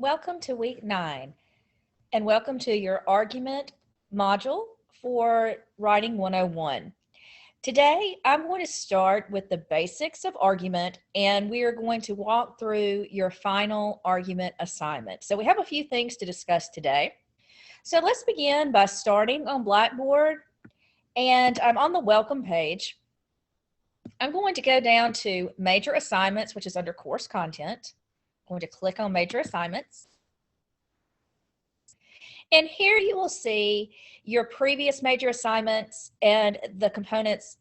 welcome to week 9, and welcome to your argument module for Writing 101. Today, I'm going to start with the basics of argument, and we are going to walk through your final argument assignment. So we have a few things to discuss today. So let's begin by starting on Blackboard, and I'm on the welcome page. I'm going to go down to Major Assignments, which is under Course Content. I'm going to click on Major Assignments. And here you will see your previous major assignments and the components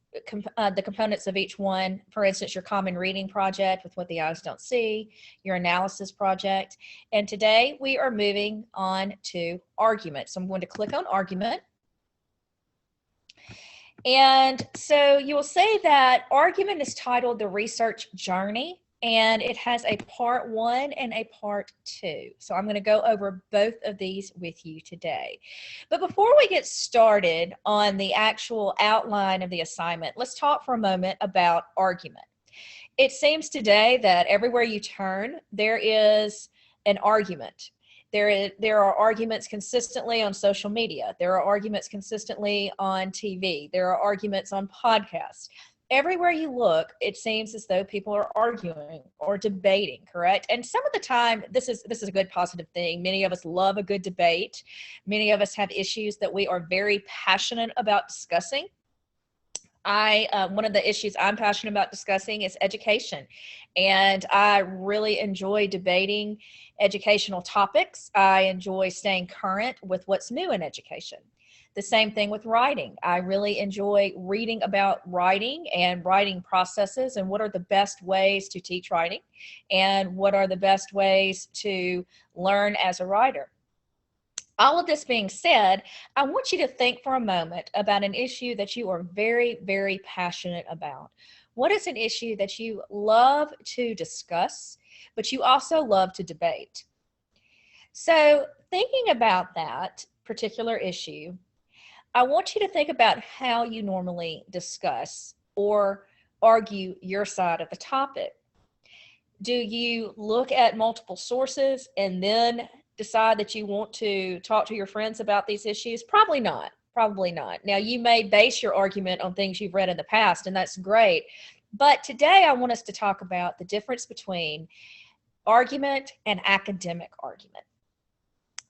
of each one. For instance, your common reading project with What the Eyes Don't See, your analysis project. And today we are moving on to argument. So I'm going to click on argument. And so you will see that argument is titled The Research Journey, and it has a part 1 and a part 2. So I'm going to go over both of these with you today. But before we get started on the actual outline of the assignment, let's talk for a moment about argument. It seems today that everywhere you turn, there is an argument. There are arguments consistently on social media. There are arguments consistently on TV. There are arguments on podcasts. Everywhere you look, it seems as though people are arguing or debating, correct? And some of the time, this is a good positive thing. Many of us love a good debate. Many of us have issues that we are very passionate about discussing. One of the issues I'm passionate about discussing is education, and I really enjoy debating educational topics. I enjoy staying current with what's new in education. The same thing with writing. I really enjoy reading about writing and writing processes and what are the best ways to teach writing and what are the best ways to learn as a writer. All of this being said, I want you to think for a moment about an issue that you are very, very passionate about. What is an issue that you love to discuss, but you also love to debate? So thinking about that particular issue, I want you to think about how you normally discuss or argue your side of the topic. Do you look at multiple sources and then decide that you want to talk to your friends about these issues? Probably not. Probably not. Now, you may base your argument on things you've read in the past, and that's great. But today I want us to talk about the difference between argument and academic argument.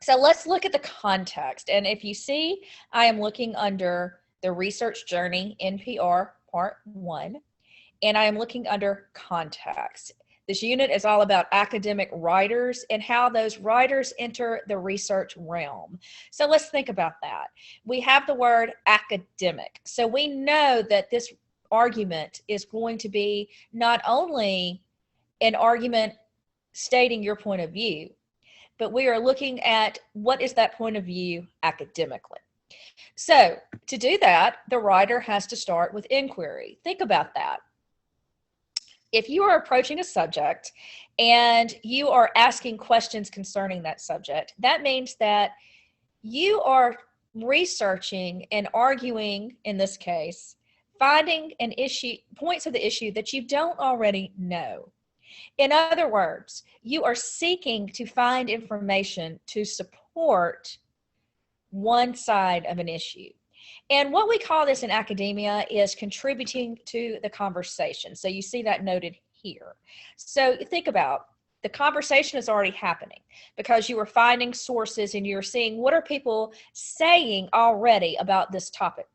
So let's look at the context. And if you see, I am looking under the Research Journey, NPR Part 1, and I am looking under context. This unit is all about academic writers and how those writers enter the research realm. So let's think about that. We have the word academic. So we know that this argument is going to be not only an argument stating your point of view, but we are looking at what is that point of view academically. So to do that, the writer has to start with inquiry. Think about that. If you are approaching a subject and you are asking questions concerning that subject, that means that you are researching and arguing, in this case, finding an issue, points of the issue that you don't already know. In other words, you are seeking to find information to support one side of an issue. And what we call this in academia is contributing to the conversation. So you see that noted here. So think about the conversation is already happening because you are finding sources and you're seeing what are people saying already about this topic.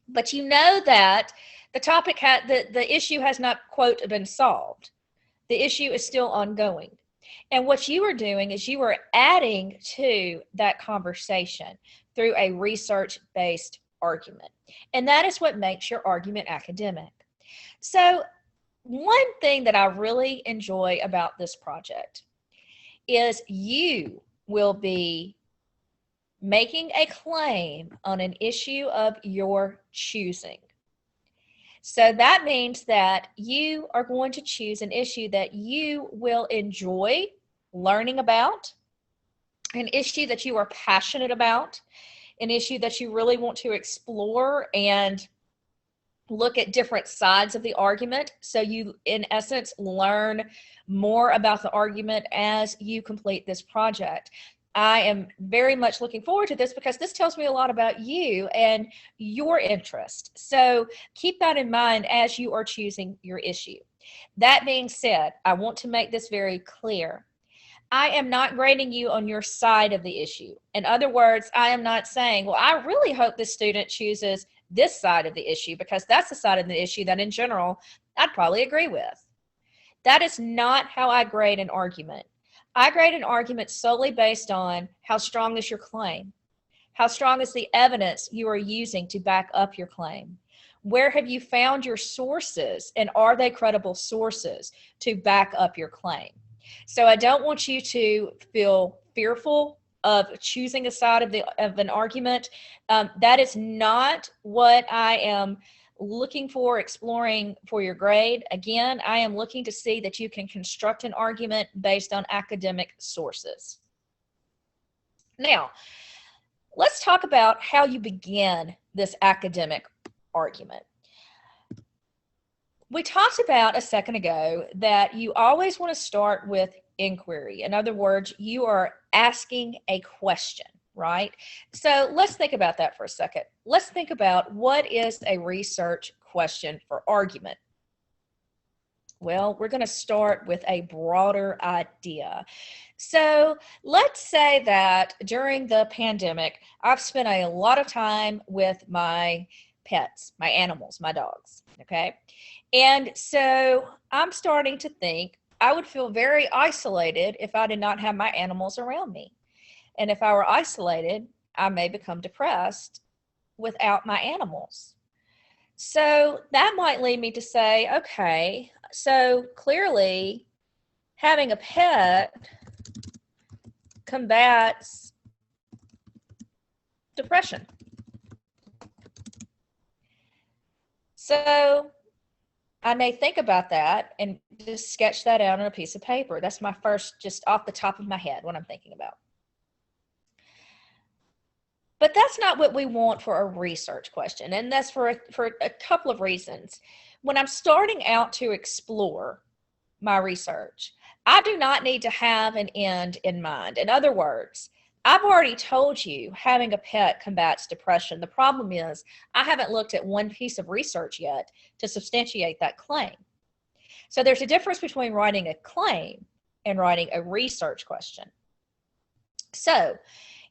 But you know that the topic the issue has not, quote, been solved. The issue is still ongoing. And what you are doing is you are adding to that conversation through a research-based argument. And that is what makes your argument academic. So one thing that I really enjoy about this project is you will be making a claim on an issue of your choosing. So that means that you are going to choose an issue that you will enjoy learning about, an issue that you are passionate about, an issue that you really want to explore and look at different sides of the argument. So you, in essence, learn more about the argument as you complete this project. I am very much looking forward to this because this tells me a lot about you and your interest. So keep that in mind as you are choosing your issue. That being said, I want to make this very clear. I am not grading you on your side of the issue. In other words, I am not saying, well, I really hope this student chooses this side of the issue because that's the side of the issue that in general I'd probably agree with. That is not how I grade an argument. I grade an argument solely based on how strong is your claim. How strong is the evidence you are using to back up your claim? Where have you found your sources, and are they credible sources to back up your claim? So I don't want you to feel fearful of choosing a side of an argument. That is not what I am looking for, exploring for your grade. Again, I am looking to see that you can construct an argument based on academic sources. Now, let's talk about how you begin this academic argument. We talked about a second ago that you always want to start with inquiry. In other words, you are asking a question, right? So let's think about that for a second. Let's think about what is a research question for argument. Well, we're going to start with a broader idea. So let's say that during the pandemic, I've spent a lot of time with my pets, my animals, my dogs, okay? And so I'm starting to think I would feel very isolated if I did not have my animals around me. And if I were isolated, I may become depressed without my animals. So that might lead me to say, okay, so clearly having a pet combats depression. So I may think about that and just sketch that out on a piece of paper. That's my first, just off the top of my head, what I'm thinking about. But that's not what we want for a research question, and that's for a couple of reasons. When I'm starting out to explore my research, I do not need to have an end in mind. In other words, I've already told you having a pet combats depression. The problem is I haven't looked at one piece of research yet to substantiate that claim. So there's a difference between writing a claim and writing a research question. So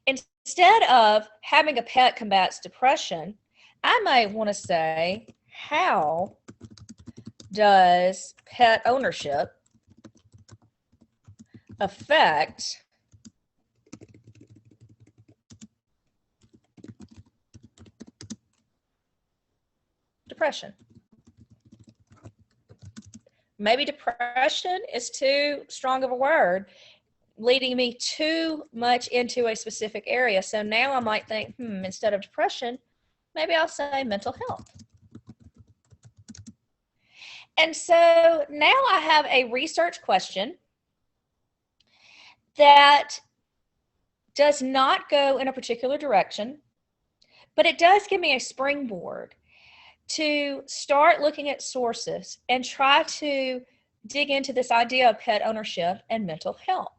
instead of having a pet combats depression, I may want to say, how does pet ownership affect depression? Maybe depression is too strong of a word, leading me too much into a specific area. So now I might think, instead of depression, maybe I'll say mental health. And so now I have a research question that does not go in a particular direction, but it does give me a springboard to start looking at sources and try to dig into this idea of pet ownership and mental health.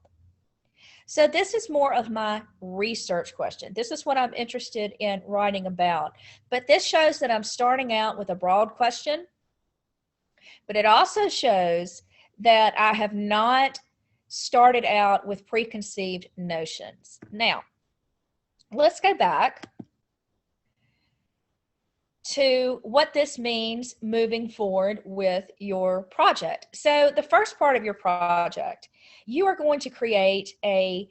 So this is more of my research question. This is what I'm interested in writing about. But this shows that I'm starting out with a broad question, but it also shows that I have not started out with preconceived notions. Now, let's go back to what this means moving forward with your project. So the first part of your project, you are going to create a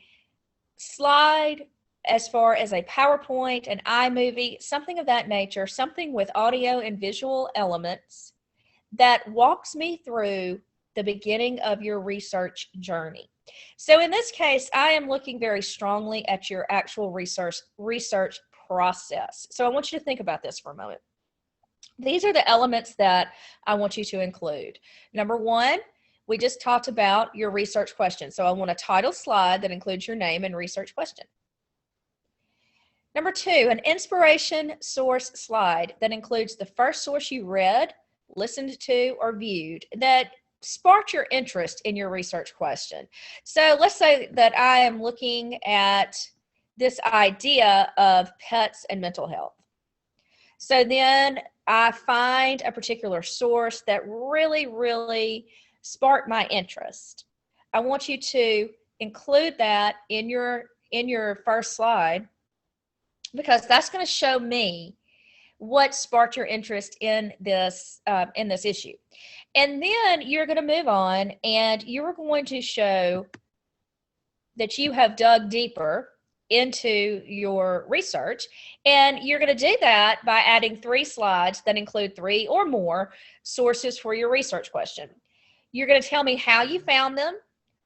slide as far as a PowerPoint, an iMovie, something of that nature, something with audio and visual elements that walks me through the beginning of your research journey. So in this case, I am looking very strongly at your actual research process. So I want you to think about this for a moment. These are the elements that I want you to include. Number one, we just talked about your research question. So I want a title slide that includes your name and research question. Number 2, an inspiration source slide that includes the first source you read, listened to, or viewed that sparked your interest in your research question. So let's say that I am looking at this idea of pets and mental health. So then I find a particular source that really sparked my interest. I want you to include that in your first slide, because that's going to show me what sparked your interest in this issue. And then you're going to move on and you're going to show that you have dug deeper into your research, and you're going to do that by adding 3 slides that include 3 or more sources for your research question. You're going to tell me how you found them,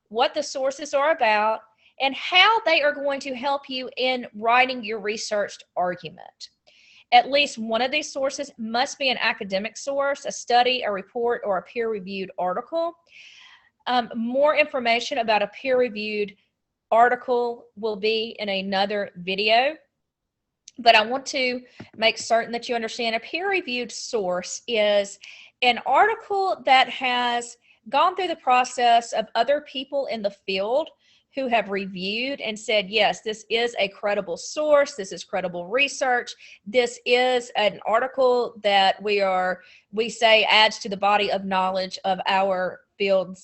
what the sources are about, and how they are going to help you in writing your researched argument. At least one of these sources must be an academic source, a study, a report, or a peer-reviewed article. More information about a peer-reviewed article will be in another video, but I want to make certain that you understand a peer-reviewed source is an article that has gone through the process of other people in the field who have reviewed and said, yes, this is a credible source, this is credible research, this is an article that we say adds to the body of knowledge of our field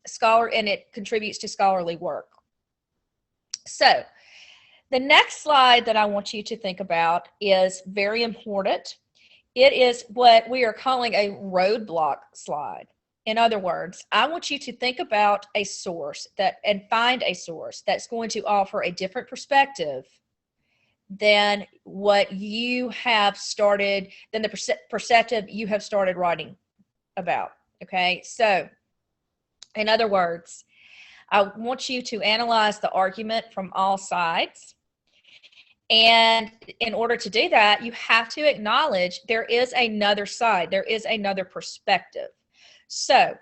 scholar, and it contributes to scholarly work. So the next slide that I want you to think about is very important. It is what we are calling a roadblock slide. In other words, I want you to think about a source and find a source that's going to offer a different perspective than what you have started, than the perspective you have started writing about. Okay, so in other words, I want you to analyze the argument from all sides. And in order to do that, you have to acknowledge there is another side, there is another perspective. So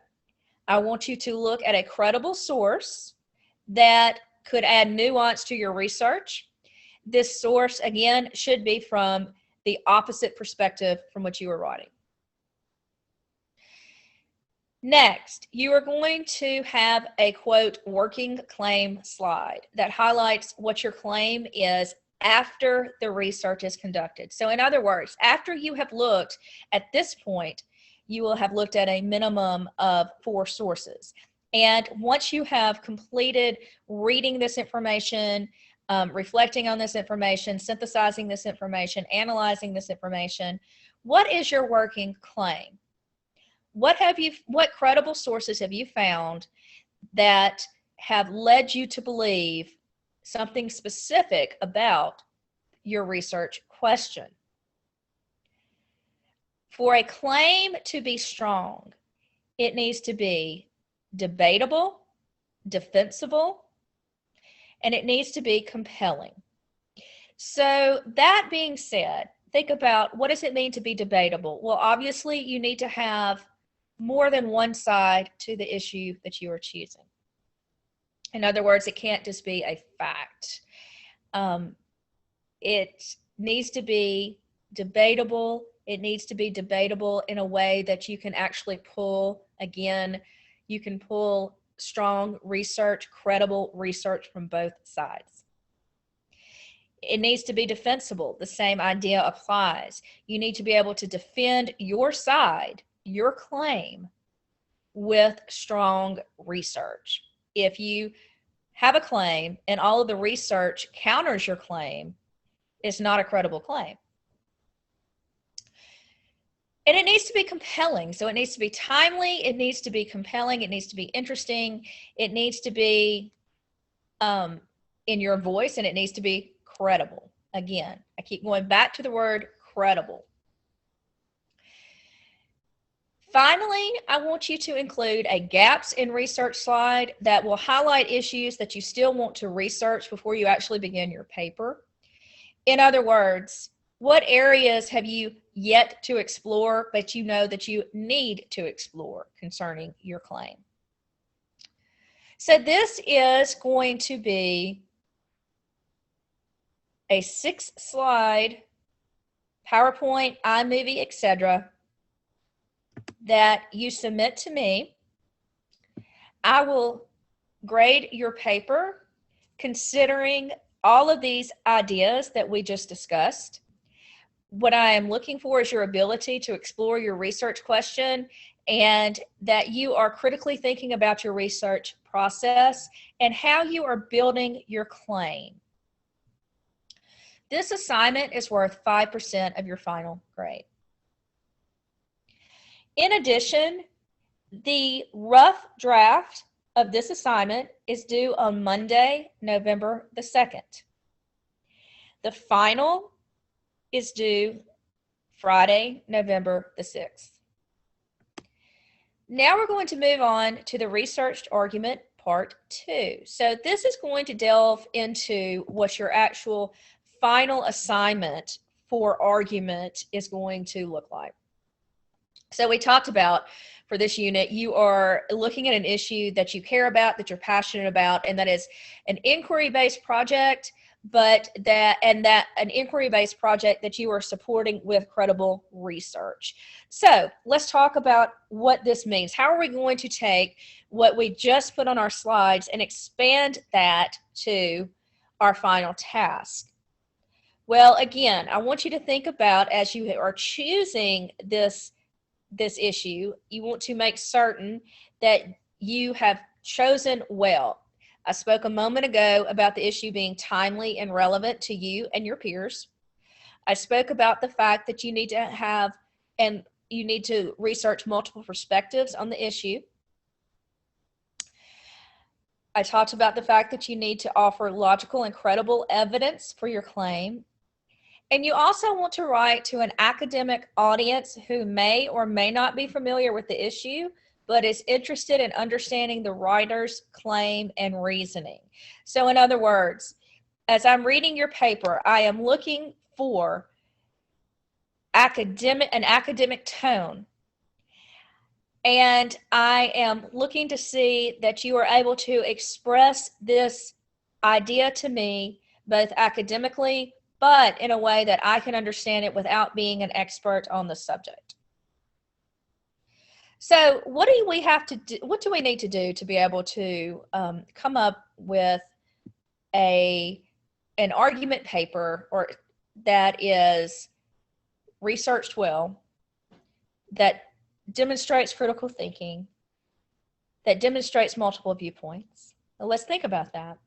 I want you to look at a credible source that could add nuance to your research. This source, again, should be from the opposite perspective from which you are writing. Next, you are going to have a, quote, working claim slide that highlights what your claim is after the research is conducted. So in other words, after you have looked at this point, you will have looked at a minimum of 4 sources. And once you have completed reading this information, reflecting on this information, synthesizing this information, analyzing this information, what is your working claim? What credible sources have you found that have led you to believe something specific about your research question? For a claim to be strong, it needs to be debatable, defensible, and it needs to be compelling. So that being said, think about, what does it mean to be debatable? Well, obviously you need to have more than one side to the issue that you are choosing. In other words, it can't just be a fact. It needs to be debatable. It needs to be debatable in a way that you can actually pull, again, you can pull strong research, credible research from both sides. It needs to be defensible. The same idea applies. You need to be able to defend your side, your claim, with strong research. If you have a claim and all of the research counters your claim, it's not a credible claim. And it needs to be compelling. So it needs to be timely, it needs to be compelling, it needs to be interesting, it needs to be in your voice, and it needs to be credible. Again, I keep going back to the word credible. Finally, I want you to include a gaps in research slide that will highlight issues that you still want to research before you actually begin your paper. In other words, what areas have you yet to explore, but you know that you need to explore concerning your claim? So this is going to be a 6-slide PowerPoint, iMovie, etc. that you submit to me. I will grade your paper considering all of these ideas that we just discussed. What I am looking for is your ability to explore your research question and that you are critically thinking about your research process and how you are building your claim. This assignment is worth 5% of your final grade. In addition, the rough draft of this assignment is due on Monday, November the 2nd. The final is due Friday, November the 6th. Now we're going to move on to the researched argument part 2. So this is going to delve into what your actual final assignment for argument is going to look like. So we talked about for this unit, you are looking at an issue that you care about, that you're passionate about, and that is an inquiry-based project, but an inquiry-based project that you are supporting with credible research. So let's talk about what this means. How are we going to take what we just put on our slides and expand that to our final task? Well, again, I want you to think about, as you are choosing this issue, you want to make certain that you have chosen well. I spoke a moment ago about the issue being timely and relevant to you and your peers. I spoke about the fact that you need to have and you need to research multiple perspectives on the issue. I talked about the fact that you need to offer logical and credible evidence for your claim. And you also want to write to an academic audience who may or may not be familiar with the issue, but is interested in understanding the writer's claim and reasoning. So in other words, as I'm reading your paper, I am looking for an academic tone. And I am looking to see that you are able to express this idea to me both academically, but in a way that I can understand it without being an expert on the subject. So what do we have to do? What do we need to do to be able to come up with an argument paper or that is researched well, that demonstrates critical thinking, that demonstrates multiple viewpoints? Now let's think about that.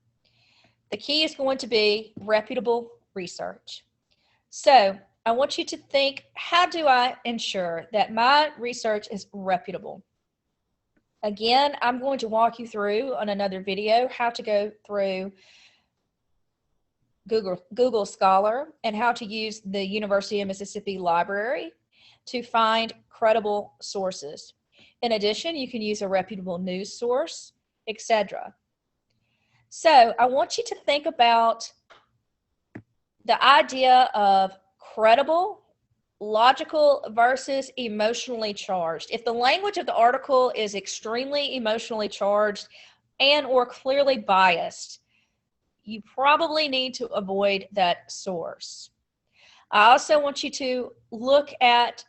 The key is going to be reputable research. So I want you to think, how do I ensure that my research is reputable? Again, I'm going to walk you through on another video how to go through Google Scholar and how to use the University of Mississippi Library to find credible sources. In addition, you can use a reputable news source, etc. So I want you to think about the idea of credible, logical versus emotionally charged. If the language of the article is extremely emotionally charged and or clearly biased, you probably need to avoid that source. I also want you to look at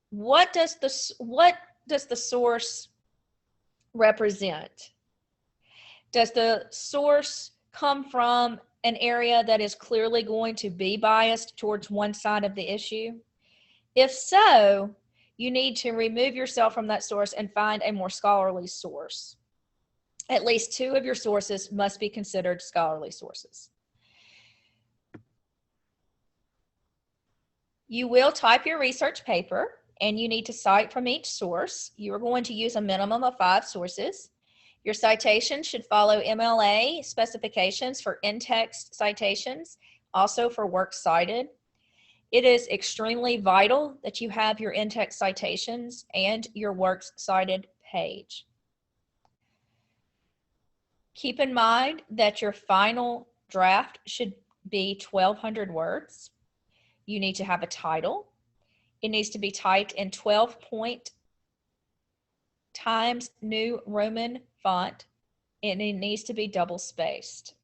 what does the source represent? Does the source come from an area that is clearly going to be biased towards one side of the issue? If so, you need to remove yourself from that source and find a more scholarly source. At least 2 of your sources must be considered scholarly sources. You will type your research paper and you need to cite from each source. You are going to use a minimum of 5 sources. Your citation should follow MLA specifications for in-text citations, also for works cited. It is extremely vital that you have your in-text citations and your works cited page. Keep in mind that your final draft should be 1,200 words. You need to have a title. It needs to be typed in 12-point Times New Roman font, and it needs to be double spaced.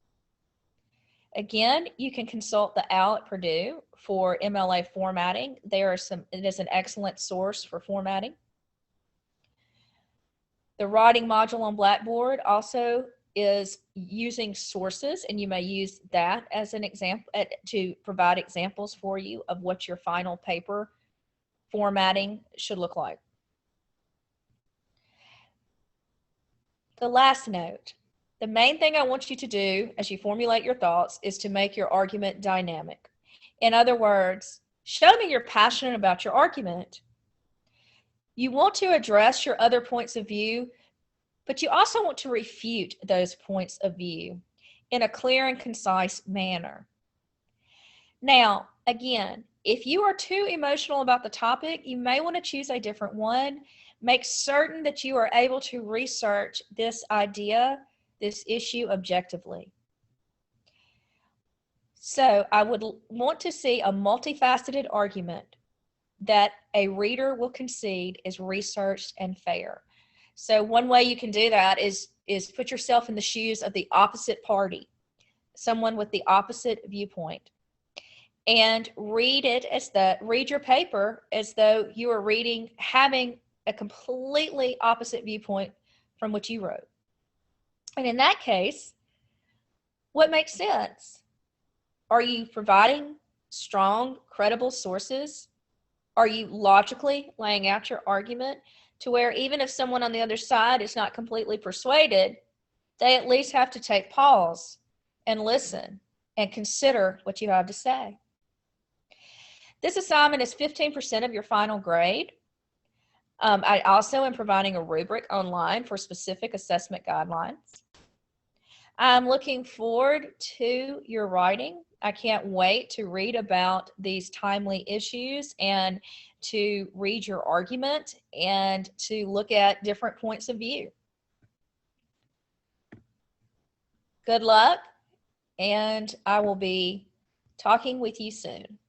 Again, you can consult the OWL at Purdue for MLA formatting. It is an excellent source for formatting. The writing module on Blackboard also is using sources, and you may use that as an example to provide examples for you of what your final paper formatting should look like. The last note, the main thing I want you to do as you formulate your thoughts is to make your argument dynamic. In other words, show me you're passionate about your argument. You want to address your other points of view, but you also want to refute those points of view in a clear and concise manner. Now, again, if you are too emotional about the topic, you may want to choose a different one. Make certain that you are able to research this idea, this issue objectively. So I would want to see a multifaceted argument that a reader will concede is researched and fair. So one way you can do that is put yourself in the shoes of the opposite party, someone with the opposite viewpoint, and read your paper as though you are having a completely opposite viewpoint from what you wrote. And in that case, what makes sense? Are you providing strong, credible sources? Are you logically laying out your argument to where even if someone on the other side is not completely persuaded, they at least have to take pause and listen and consider what you have to say? This assignment is 15% of your final grade. I also am providing a rubric online for specific assessment guidelines. I'm looking forward to your writing. I can't wait to read about these timely issues and to read your argument and to look at different points of view. Good luck, and I will be talking with you soon.